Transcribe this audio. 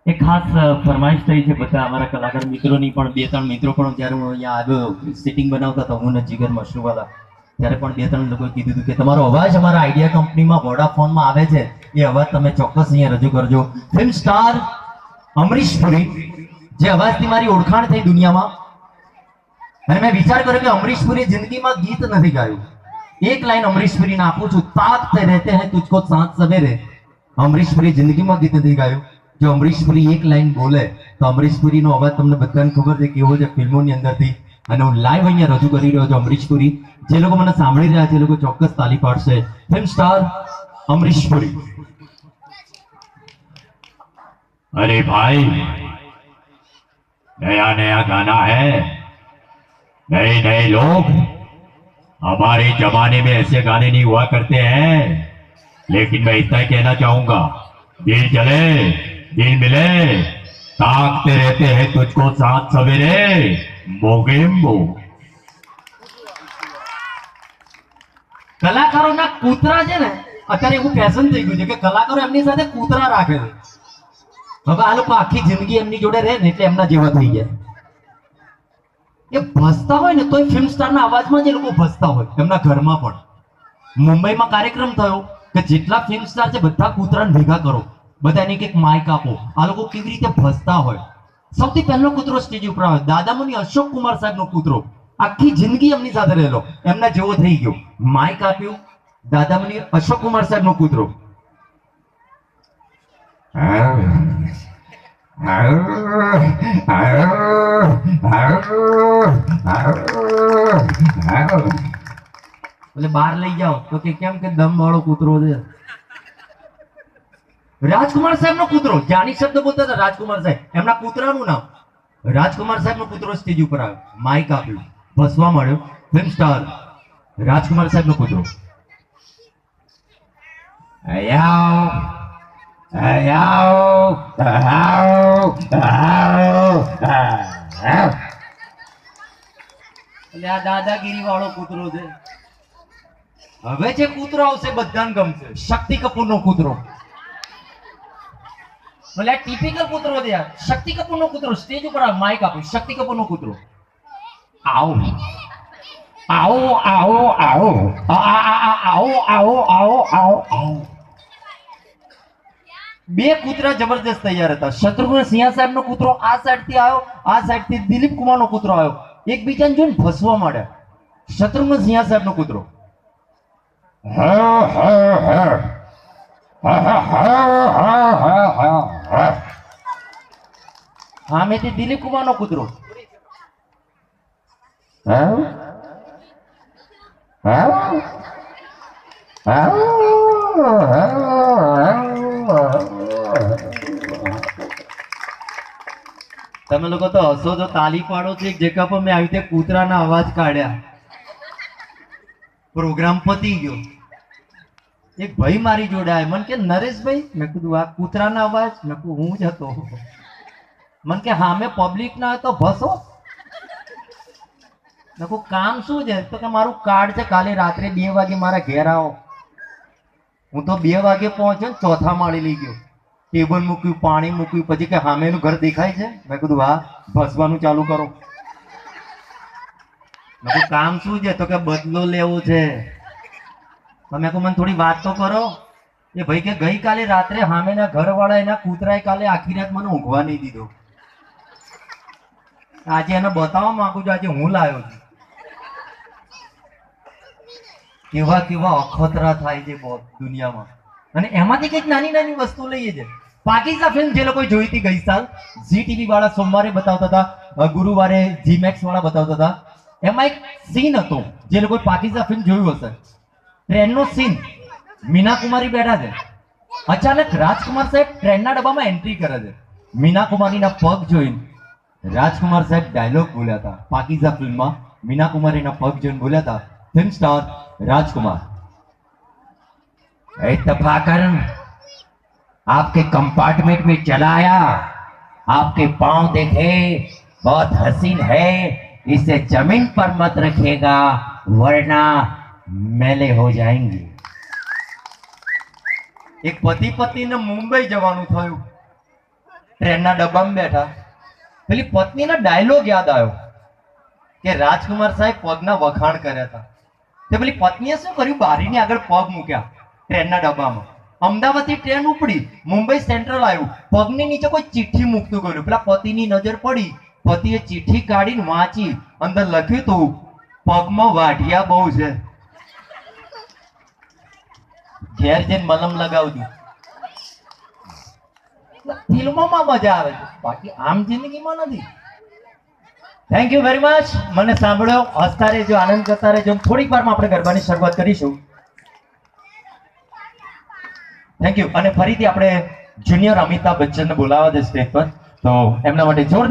એક ખાસ ફરમાઈશ થઈ છે બધા અમારા કલાકાર મિત્રોની પણ બે ત્રણ મિત્રો પણ જ્યારે હું અહીંયા આવ્યો સિટિંગ બનાવતા હતા હું ને જીગર મશરૂવાલા ત્યારે પણ બે ત્રણ લોકોએ કીધું હતું કે તમારો અવાજ અમારા આઈડિયા કંપનીમાં વોડાફોનમાં આવે છે એ અવાજ તમે ચોક્કસ અહીંયા રજૂ કરજો. ફિલ્મ સ્ટાર અમરીશ પુરી જે અવાજથી મારી ઓળખાણ થઈ દુનિયામાં અને મેં વિચાર કર્યો કે અમરીશ પુરી જિંદગીમાં ગીત નથી ગાયું. એક લાઈન અમરીશ પુરીને આપું છું, તાકતે રહેતે હૈ તુझको સાંજ સવેરે. અમરીશ પુરી જિંદગીમાં ગીત નથી ગાયું. જો અમરીશ પુરી એક લાઈન બોલે તો અમરીશ પુરીનો અવાજ તમને બધાને ખબર છે કેવો છે ફિલ્મોની અંદરથી. અને હું લાઈવ અહીંયા રજૂ કરી રહ્યો છું અમરીશ પુરી. જે લોકો મને સાંભળી રહ્યા છે એ લોકો ચોક્કસ તાલી પાડશે. Film star Amrish Puri. अरे भाई, नया नया गाना है, नए नए लोग. हमारे जमाने में ऐसे गाने नहीं हुआ करते हैं, लेकिन मैं इतना ही कहना चाहूंगा, दिल जले दिल मिले, ताकते रहते हैं तुझको साथ सवेरे, मोगेम्बो. કલાકારોના કૂતરા છે ને અત્યારે એવું ફેશન થઈ ગયું છે કે કલાકારો એમની સાથે કૂતરા રાખે છે. હવે આ લોકો આખી જિંદગી એમની જોડે રહે ને એટલે એમના જેવા થઈ ગયા. એ ભસતા હોય ને તોય ફિલ્મ સ્ટારના અવાજમાં જ એ લોકો ભસતા હોય. એમના ઘરમાં પણ મુંબઈમાં કાર્યક્રમ થયો કે જેટલા ફિલ્મ સ્ટાર છે બધા કૂતરાને ભેગા કરો, બધાને એક માઇક આપો. આ લોકો કેવી રીતે ભસતા હોય. સૌથી પહેલો કૂતરો સ્ટેજ ઉપર આવે દાદામુનિ અશોક કુમાર સાહેબનો કૂતરો. આખી જિંદગી એમની સાથે રહેલો, એમના જેવો થઈ ગયો. માઇક આપ્યું દાદામુનિ અશોક કુમાર સાહેબનો કૂતરો. એટલે બહાર લઈ જાઓ તો કે કેમ કે દમ વાળો કૂતરો છે. રાજકુમાર સાહેબ નો કૂતરો જાની શબ્દ બોલતા હતા. રાજકુમાર સાહેબ એમના કૂતરાનું નામ રાજકુમાર સાહેબ નો કૂતરો સ્ટેજ ઉપર આવ્યો, માઇક આપ્યું, ભસવા માંડ્યો. ફિલ્મ સ્ટાર રાજકુમાર સાહેબ નો કૂતરો. એટલે આ દાદાગીરી વાળો કૂતરો છે. હવે જે કૂતરો આવશે બધાને ગમશે. શક્તિ કપૂર નો કૂતરો. એટલે ટિપિકલ કૂતરો છે યાર. શક્તિ કપૂર નો કૂતરો સ્ટેજ ઉપર માઇક આપ્યું. શક્તિ કપૂર નો કૂતરો. આવો આવો આવો આવો આવો આવો આવો આવો. બે કૂતરા જબરદસ્ત તૈયાર હતા. શત્રુઘ્ન સિંહા સાહેબ નો કૂતરો આ સાઈડ થી આવ્યો, આ સાઈડ થી દિલીપ કુમાર નો કૂતરો આવ્યો. એકબીજાને જોઈને ભસવા માંડ્યા. શત્રુઘ્ન સિંહા સાહેબ નો કૂતરો. સામેથી દિલીપ કુમાર નો કૂતરો. તમે લોકો તો હસો તો તાલી પાડો છો. એક જગ્યા પર મેં આવી રીતે કૂતરાના અવાજ કાઢ્યા, પ્રોગ્રામ પતી ગયો. એક ભાઈ મારી જોડે આવ્યા, મને કે નરેશભાઈ, મેં કીધું આ કૂતરાના અવાજ, મેં કીધું હું જ હતો. મને કે હા મેં પબ્લિક ના હોય તો ભસો. મેં કહું કામ શું છે? તો કે મારું કાર્ડ છે, કાલે રાત્રે 2 વાગે મારા ઘેર આવો. હું તો 2 વાગે પહોંચ્યો ને ચોથા માળે લઈ ગયો. ટેબલ મૂક્યું, પાણી મૂક્યું, પછી કે સામેનું ઘર દેખાય છે? મેં કીધું હા. ભસવાનું ચાલુ કરો. મેં કહું કામ શું છે? તો કે બદલો લેવો છે. મેં કહું મને થોડી વાત તો કરો. એ ભાઈ કે ગઈકાલે રાત્રે સામેના ઘરવાળા એના કૂતરાએ કાલે આખી રાત મને ઊંઘવા નહીં દીધો. આજે એને બતાવવા માંગુ છું, આજે હું લાવ્યો છું. કેવા કેવા અખતરા થાય છે દુનિયામાં. અને એમાંથી કઈક નાની નાની વસ્તુ લઈએ છે. પાકિઝા ફિલ્મ જે લોકોએ જોઈ હતી ગઈ સાલ, ઝી ટીવી વાળા સોમવારે બતાવતા હતા, ગુરુવારે જી મેક્સ વાળા બતાવતા હતા. એમાં એક સીન હતો, જે લોકોએ પાકિઝા ફિલ્મ જોયું હશે. ટ્રેનનો સીન, મીના કુમારી બેઠા છે. અચાનક રાજકુમાર સાહેબ ટ્રેનના ડબ્બામાં એન્ટ્રી કરે છે. મીના કુમારીના પગ જોઈને રાજકુમાર સાહેબ ડાયલોગ બોલ્યા હતા પાકીઝા ફિલ્મમાં. मीना कुमारी ना पग जोन बोला था फिल्म स्टार राजकुमार, इत्तफाकन आपके कंपार्टमेंट में चला आया, आपके पांव देखे बहुत हसीन है, इसे जमीन पर मत रखिएगा वरना मैले हो जाएंगे। एक पति पत्नी ने मुंबई जवानुं थयुं, ટ્રેનના ડબ્બામાં બેઠા, પેલી પત્નીનો ડાયલોગ યાદ આવ્યો કે રાજકુમાર સાહેબ પગના વખાણ કર્યા હતા. તે પેલી પત્નીએ શું કર્યું, બારીની આગળ પગ મૂક્યા ટ્રેનના ડબ્બામાં. અમદાવાદથી ટ્રેન ઉપડી, મુંબઈ સેન્ટ્રલ આવ્યું, પગની નીચે કોઈ ચિઠ્ઠી મૂકતું ગયું. પેલા પતિની નજર પડી, પતિએ ચિઠ્ઠી કાઢીને વાંચી, અંદર લખ્યું હતું, પગમાં વાઢિયા બહુ છે, ઘેર જઈને મલમ લગાવજો. ફિલ્મોમાં મજા આવે છે, બાકી આમ જિંદગીમાં નથી. Thank you very much. મને સાંભળ્યો, હસતા રહેજો, આનંદ કરતા રહેજો. થોડીક વારમાં આપણે ગરબાની શરૂઆત કરીશું. Thank you. અને ફરીથી આપણે જુનિયર અમિતાભ બચ્ચનને બોલાવવા છે સ્ટેજ પર, તો એમના માટે જોરદાર